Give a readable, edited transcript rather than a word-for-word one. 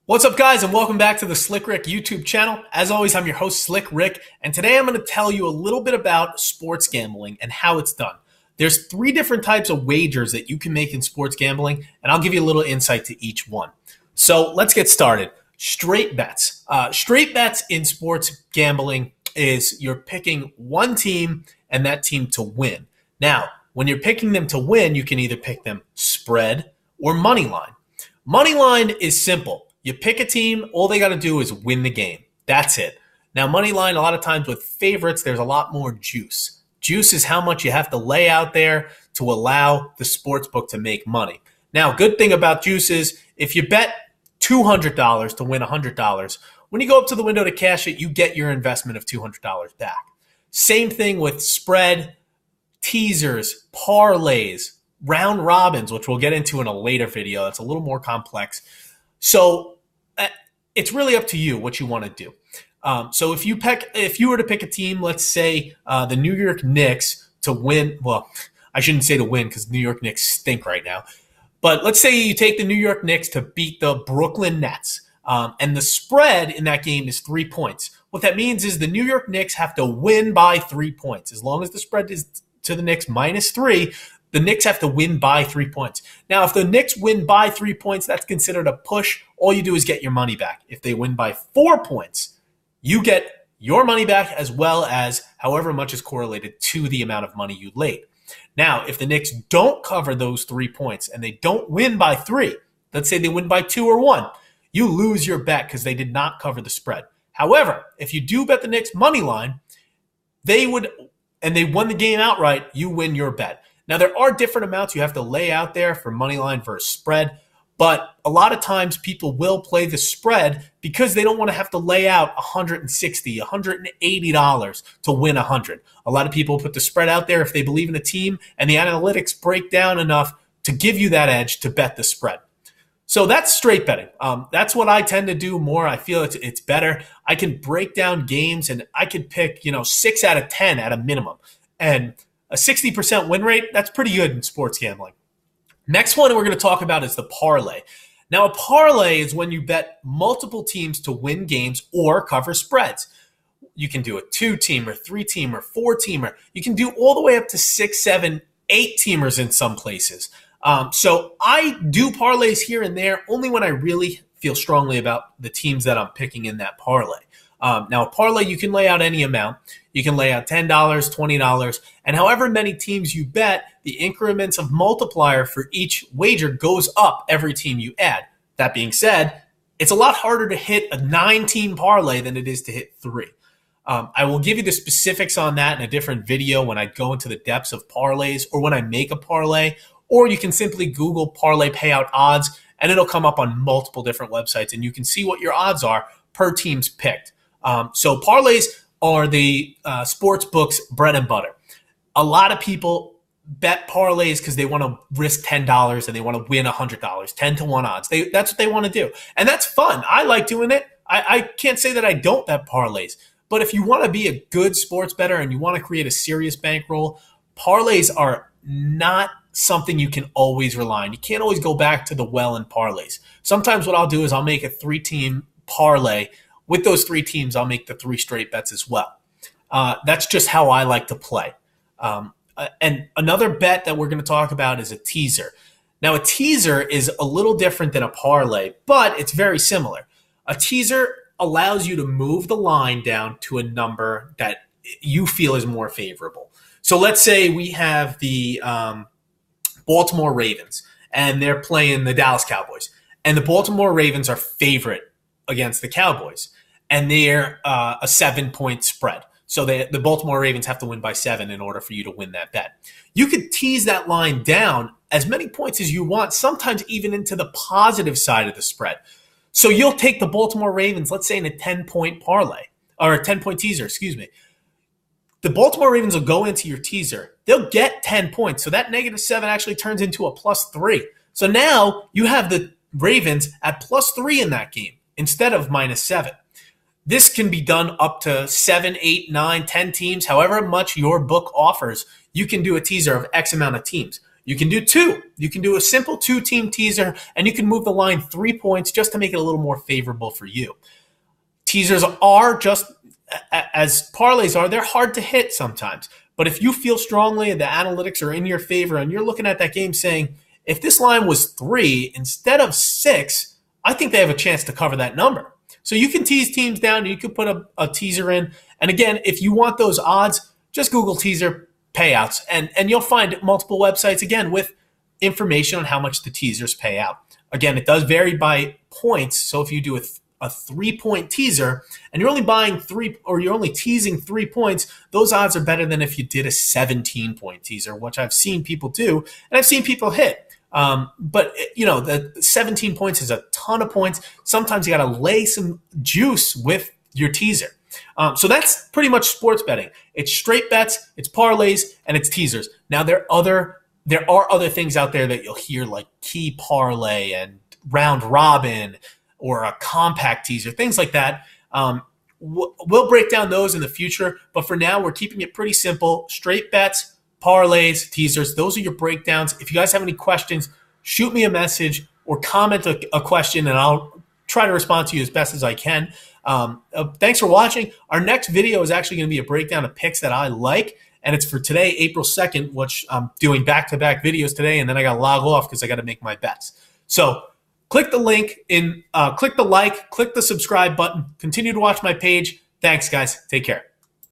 What's up, guys, and welcome back to the Slick Rick YouTube channel. As always, I'm your host, Slick Rick, and today I'm going to tell you a little bit about sports gambling and how it's done. There's three different types of wagers that you can make in sports gambling, and I'll give you a little insight to each one. So let's get started. Straight bets. Straight bets in sports gambling is you're picking one team and that team to win. Now, when you're picking them to win, you can either pick them spread or money line. Money line is simple. You pick a team, all they got to do is win the game. That's it. Now, money line, a lot of times with favorites, there's a lot more juice. Juice is how much you have to lay out there to allow the sports book to make money. Now, good thing about juice is if you bet $200 to win $100, when you go up to the window to cash it, you get your investment of $200 back. Same thing with spread, teasers, parlays, round robins, which we'll get into in a later video. That's a little more complex. So it's really up to you what you want to do. So if you were to pick a team, let's say the New York Knicks to win, well, I shouldn't say to win because New York Knicks stink right now. But let's say you take the New York Knicks to beat the Brooklyn Nets. And the spread in that game is 3 points. What that means is the New York Knicks have to win by 3 points. As long as the spread is to the Knicks -3, the Knicks have to win by 3 points. Now, if the Knicks win by 3 points, that's considered a push. All you do is get your money back. If they win by 4 points, you get your money back as well as however much is correlated to the amount of money you laid. Now, if the Knicks don't cover those 3 points and they don't win by 3, let's say they win by 2 or 1, you lose your bet because they did not cover the spread. However, if you do bet the Knicks money line, they won the game outright, you win your bet. Now, there are different amounts you have to lay out there for money line versus spread, but a lot of times people will play the spread because they don't want to have to lay out $160, $180 to win 100. A lot of people put the spread out there if they believe in a team, and the analytics break down enough to give you that edge to bet the spread. So that's straight betting. That's what I tend to do more. I feel it's better. I can break down games, and I can pick 6 out of 10 at a minimum. And a 60% win rate, that's pretty good in sports gambling. Next one we're going to talk about is the parlay. Now, a parlay is when you bet multiple teams to win games or cover spreads. You can do a 2-teamer, 3-teamer, 4-teamer. You can do all the way up to 6, 7, 8-teamers in some places. So I do parlays here and there only when I really feel strongly about the teams that I'm picking in that parlay. Now, a parlay, you can lay out any amount. You can lay out $10, $20, and however many teams you bet, the increments of multiplier for each wager goes up every team you add. That being said, it's a lot harder to hit a 9-team parlay than it is to hit 3. I will give you the specifics on that in a different video when I go into the depths of parlays or when I make a parlay, or you can simply Google parlay payout odds, and it'll come up on multiple different websites, and you can see what your odds are per teams picked. So parlays are the sports books' bread and butter. A lot of people bet parlays because they want to risk $10 and they want to win $100, 10-to-1 odds. That's what they want to do. And that's fun. I like doing it. I can't say that I don't bet parlays. But if you want to be a good sports bettor and you want to create a serious bankroll, parlays are not something you can always rely on. You can't always go back to the well in parlays. Sometimes what I'll do is I'll make a 3-team parlay. With those 3 teams, I'll make the 3 straight bets as well. That's just how I like to play. And another bet that we're going to talk about is a teaser. Now, a teaser is a little different than a parlay, but it's very similar. A teaser allows you to move the line down to a number that you feel is more favorable. So let's say we have the Baltimore Ravens, and they're playing the Dallas Cowboys. And the Baltimore Ravens are favorite against the Cowboys, and they're a 7-point spread. So the Baltimore Ravens have to win by 7 in order for you to win that bet. You could tease that line down as many points as you want, sometimes even into the positive side of the spread. So you'll take the Baltimore Ravens, let's say in a 10-point parlay, or a 10-point teaser, excuse me. The Baltimore Ravens will go into your teaser. They'll get 10 points. So that -7 actually turns into a +3. So now you have the Ravens at +3 in that game instead of -7. This can be done up to 7, 8, 9, 10 teams. However much your book offers, you can do a teaser of X amount of teams. You can do two. You can do a simple 2-team teaser, and you can move the line 3 points just to make it a little more favorable for you. Teasers are just as parlays are, they're hard to hit sometimes. But if you feel strongly and the analytics are in your favor and you're looking at that game saying, if this line was 3 instead of 6, I think they have a chance to cover that number. So you can tease teams down and you can put a teaser in. And again, if you want those odds, just Google teaser payouts and you'll find multiple websites, again, with information on how much the teasers pay out. Again, it does vary by points. So if you do a 3-point teaser and you're only buying 3 or you're only teasing 3 points, those odds are better than if you did a 17-point teaser, which I've seen people do and I've seen people hit. But the 17 points is a ton of points. Sometimes you got to lay some juice with your teaser. So that's pretty much sports betting. It's straight bets, it's parlays, and it's teasers. Now there are other things out there that you'll hear like key parlay and round robin or a compact teaser, things like that. We'll break down those in the future, but for now we're keeping it pretty simple. Straight bets, parlays, teasers, those are your breakdowns. If you guys have any questions, shoot me a message or comment a question and I'll try to respond to you as best as I can. Thanks for watching. Our next video is actually going to be a breakdown of picks that I like, and it's for today, April 2nd, which I'm doing back-to-back videos today, and then I got to log off because I got to make my bets. So click the link, click the like, click the subscribe button, continue to watch my page. Thanks, guys. Take care.